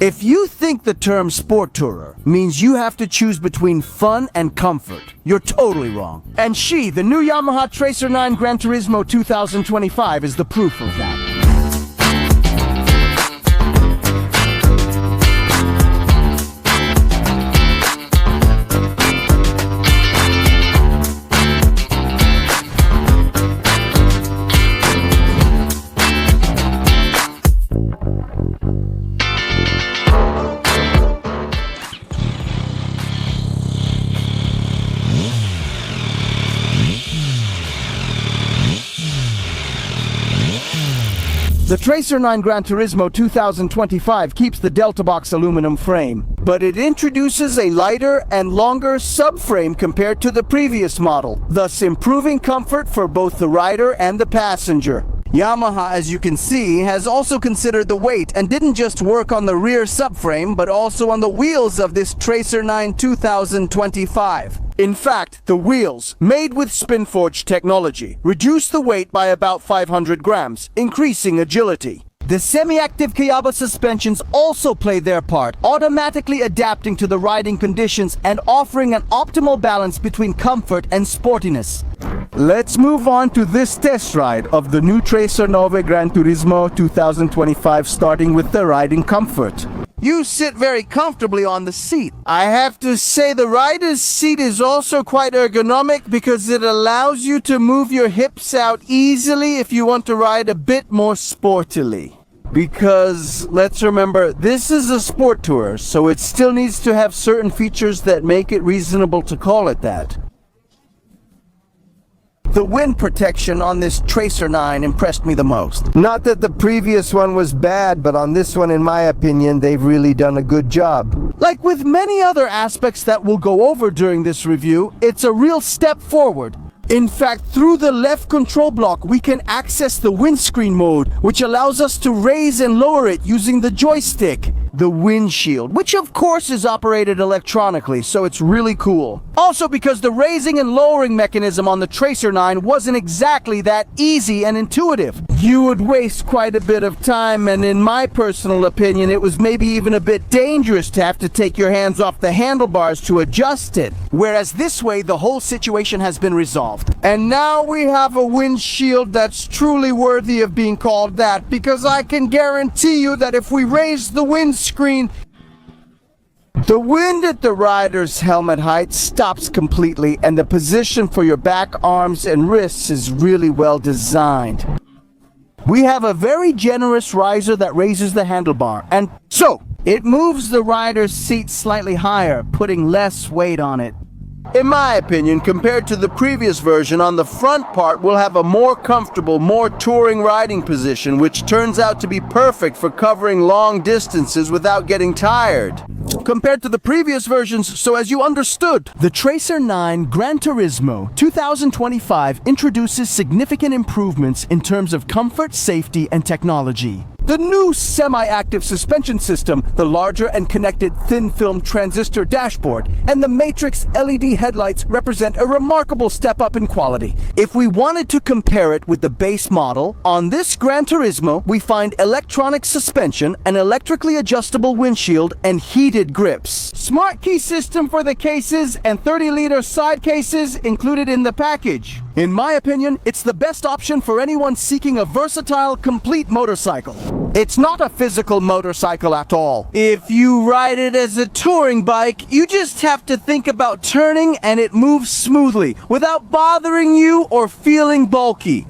If you think the term sport tourer means you have to choose between fun and comfort, you're totally wrong. And the new Yamaha Tracer 9 Gran Turismo 2025 is the proof of that. The Tracer 9 Gran Turismo 2025 keeps the Delta Box aluminum frame, but it introduces a lighter and longer subframe compared to the previous model, thus improving comfort for both the rider and the passenger. Yamaha, as you can see, has also considered the weight and didn't just work on the rear subframe, but also on the wheels of this Tracer 9 2025. In fact, the wheels, made with spin-forged technology, reduce the weight by about 500 grams, increasing agility. The semi-active Kayaba suspensions also play their part, automatically adapting to the riding conditions and offering an optimal balance between comfort and sportiness. Let's move on to this test ride of the new Tracer 9 Gran Turismo 2025, starting with the riding comfort. You sit very comfortably on the seat. I have to say the rider's seat is also quite ergonomic because it allows you to move your hips out easily if you want to ride a bit more sportily. Because, let's remember, this is a sport tourer, so it still needs to have certain features that make it reasonable to call it that. The wind protection on this Tracer 9 impressed me the most. Not that the previous one was bad, but on this one, in my opinion, they've really done a good job. Like with many other aspects that we'll go over during this review, it's a real step forward. In fact, through the left control block, we can access the windscreen mode, which allows us to raise and lower it using the joystick. The windshield, which of course is operated electronically, so it's really cool. Also because the raising and lowering mechanism on the Tracer 9 wasn't exactly that easy and intuitive. You would waste quite a bit of time, and in my personal opinion, it was maybe even a bit dangerous to have to take your hands off the handlebars to adjust it. Whereas this way, the whole situation has been resolved. And now we have a windshield that's truly worthy of being called that, because I can guarantee you that if we raise the windscreen, the wind at the rider's helmet height stops completely, and the position for your back, arms, and wrists is really well designed. We have a very generous riser that raises the handlebar, and so it moves the rider's seat slightly higher, putting less weight on it. In my opinion, compared to the previous version, on the front part we'll have a more comfortable, more touring riding position, which turns out to be perfect for covering long distances without getting tired. Compared to the previous versions, so as you understood, the Tracer 9 Gran Turismo 2025 introduces significant improvements in terms of comfort, safety, and technology. The new semi-active suspension system, the larger and connected thin-film transistor dashboard, and the Matrix LED headlights represent a remarkable step up in quality. If we wanted to compare it with the base model, on this Gran Turismo, we find electronic suspension, an electrically adjustable windshield, and heated grips. Smart key system for the cases and 30-liter side cases included in the package. In my opinion, it's the best option for anyone seeking a versatile, complete motorcycle. It's not a physical motorcycle at all. If you ride it as a touring bike, you just have to think about turning and it moves smoothly, without bothering you or feeling bulky.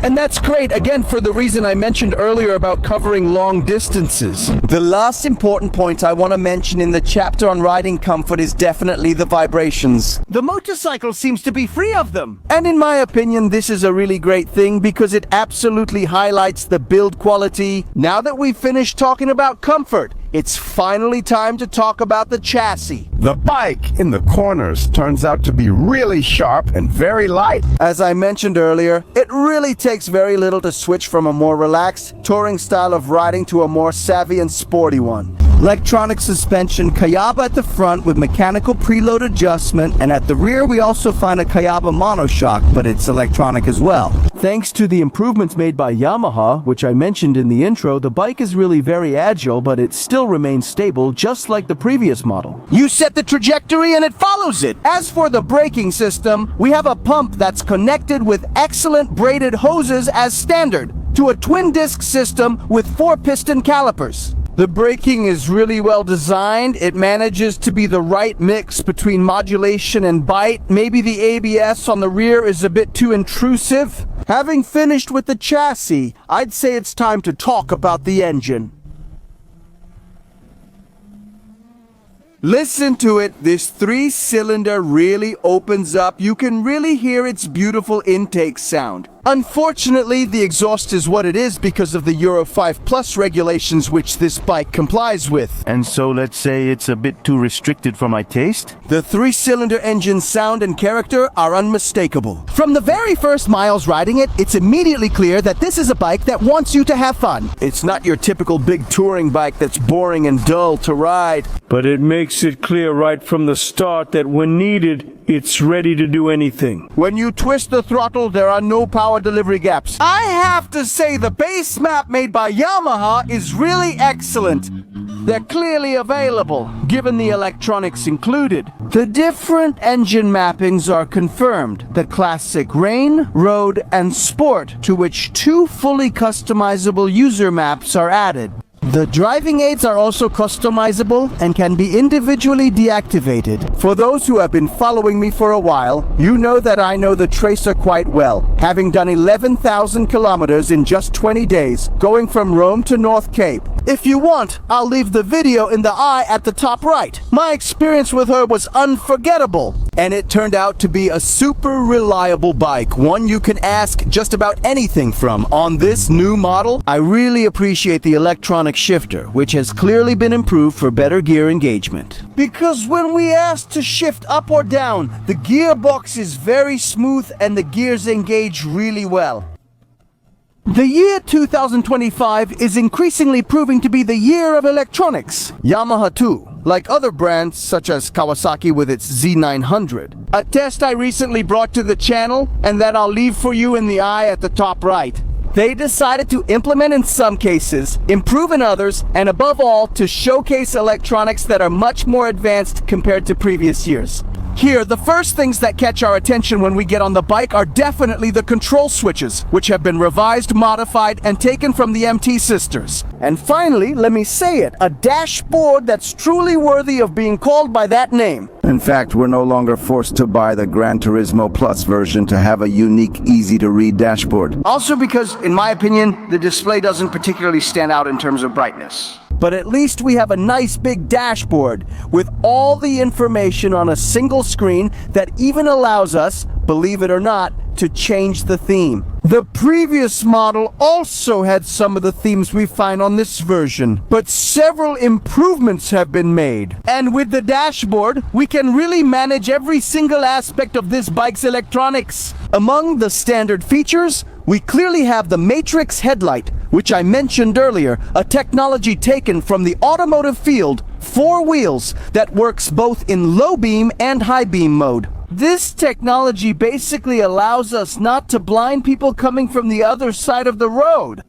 And that's great, again, for the reason I mentioned earlier about covering long distances. The last important point I want to mention in the chapter on riding comfort is definitely the vibrations. The motorcycle seems to be free of them. And in my opinion, this is a really great thing because it absolutely highlights the build quality. Now that we've finished talking about comfort, it's finally time to talk about the chassis. The bike in the corners turns out to be really sharp and very light. As I mentioned earlier, it really takes very little to switch from a more relaxed, touring style of riding to a more savvy and sporty one. Electronic suspension, Kayaba at the front with mechanical preload adjustment, and at the rear we also find a Kayaba monoshock, but it's electronic as well. Thanks to the improvements made by Yamaha, which I mentioned in the intro, the bike is really very agile, but it still remains stable, just like the previous model. You set the trajectory and it follows it. As for the braking system, we have a pump that's connected with excellent braided hoses as standard to a twin-disc system with 4-piston calipers. The braking is really well designed. It manages to be the right mix between modulation and bite. Maybe the ABS on the rear is a bit too intrusive. Having finished with the chassis, I'd say it's time to talk about the engine. Listen to it, this 3-cylinder really opens up. You can really hear its beautiful intake sound. Unfortunately, the exhaust is what it is because of the Euro 5 Plus regulations which this bike complies with. And so let's say it's a bit too restricted for my taste? The 3-cylinder engine's sound and character are unmistakable. From the very first miles riding it, it's immediately clear that this is a bike that wants you to have fun. It's not your typical big touring bike that's boring and dull to ride. But it makes it clear right from the start that when needed, it's ready to do anything. When you twist the throttle, there are no power delivery gaps. I have to say the base map made by Yamaha is really excellent. They're clearly available, given the electronics included. The different engine mappings are confirmed. The classic Rain, Road, and Sport, to which 2 fully customizable user maps are added. The driving aids are also customizable and can be individually deactivated. For those who have been following me for a while, you know that I know the Tracer quite well, having done 11,000 kilometers in just 20 days, going from Rome to North Cape. If you want, I'll leave the video in the eye at the top right. My experience with her was unforgettable, and it turned out to be a super reliable bike, one you can ask just about anything from. On this new model, I really appreciate the electronic shifter, which has clearly been improved for better gear engagement. Because when we ask to shift up or down, the gearbox is very smooth and the gears engage really well. The year 2025 is increasingly proving to be the year of electronics. Yamaha too, like other brands such as Kawasaki with its Z900. A test I recently brought to the channel and that I'll leave for you in the eye at the top right. They decided to implement in some cases, improve in others, and above all, to showcase electronics that are much more advanced compared to previous years. Here, the first things that catch our attention when we get on the bike are definitely the control switches, which have been revised, modified, and taken from the MT sisters. And finally, let me say it, a dashboard that's truly worthy of being called by that name. In fact, we're no longer forced to buy the Gran Turismo Plus version to have a unique, easy-to-read dashboard. Also because, in my opinion, the display doesn't particularly stand out in terms of brightness. But at least we have a nice big dashboard with all the information on a single screen that even allows us, believe it or not, to change the theme. The previous model also had some of the themes we find on this version, but several improvements have been made. And with the dashboard, we can really manage every single aspect of this bike's electronics. Among the standard features, we clearly have the Matrix headlight, which I mentioned earlier, a technology taken from the automotive field, 4 wheels, that works both in low beam and high beam mode. This technology basically allows us not to blind people coming from the other side of the road.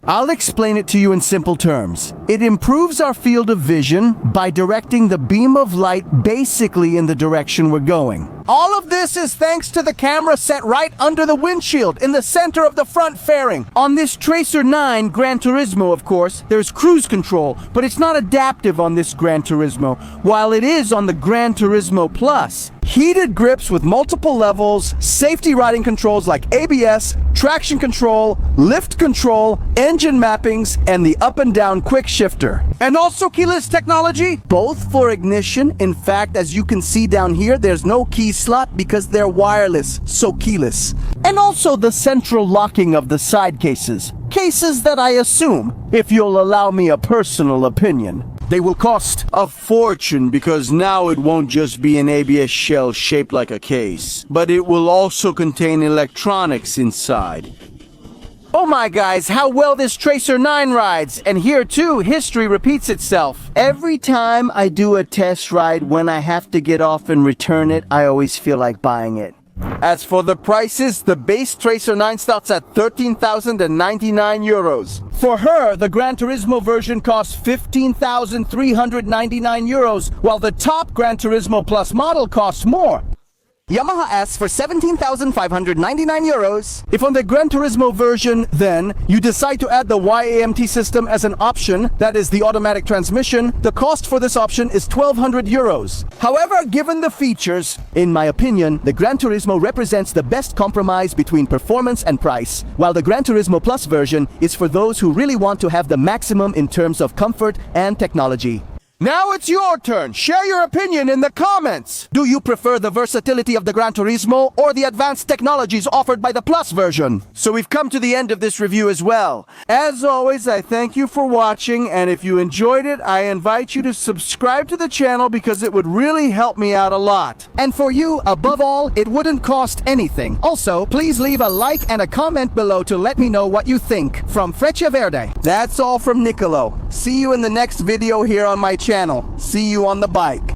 I'll explain it to you in simple terms. It improves our field of vision by directing the beam of light basically in the direction we're going. All of this is thanks to the camera set right under the windshield in the center of the front fairing. On this Tracer 9 Gran Turismo, of course, there's cruise control, but it's not adaptive on this Gran Turismo, while it is on the Gran Turismo Plus. Heated grips with multiple levels, safety riding controls like ABS, traction control, lift control, engine mappings, and the up and down quick shifter. And also keyless technology, both for ignition. In fact, as you can see down here, there's no key slot because they're wireless, so keyless. And also the central locking of the side cases. Cases that I assume, if you'll allow me a personal opinion, they will cost a fortune because now it won't just be an ABS shell shaped like a case, but it will also contain electronics inside. Oh my guys, how well this Tracer 9 rides. And here too, history repeats itself. Every time I do a test ride, when I have to get off and return it, I always feel like buying it. As for the prices, the base Tracer 9 starts at 13,099 euros. For her, the Gran Turismo version costs 15,399 euros, while the top Gran Turismo Plus model costs more. Yamaha asks for 17,599 euros. If on the Gran Turismo version, then, you decide to add the YAMT system as an option, that is the automatic transmission, the cost for this option is 1,200 euros. However, given the features, in my opinion, the Gran Turismo represents the best compromise between performance and price, while the Gran Turismo Plus version is for those who really want to have the maximum in terms of comfort and technology. Now it's your turn. Share your opinion in the comments. Do you prefer the versatility of the Gran Turismo or the advanced technologies offered by the Plus version? So we've come to the end of this review as well. As always, I thank you for watching, and if you enjoyed it, I invite you to subscribe to the channel because it would really help me out a lot. And for you, above all, it wouldn't cost anything. Also, please leave a like and a comment below to let me know what you think. From Freccia Verde. That's all from Nicolo. See you in the next video here on my channel. See you on the bike.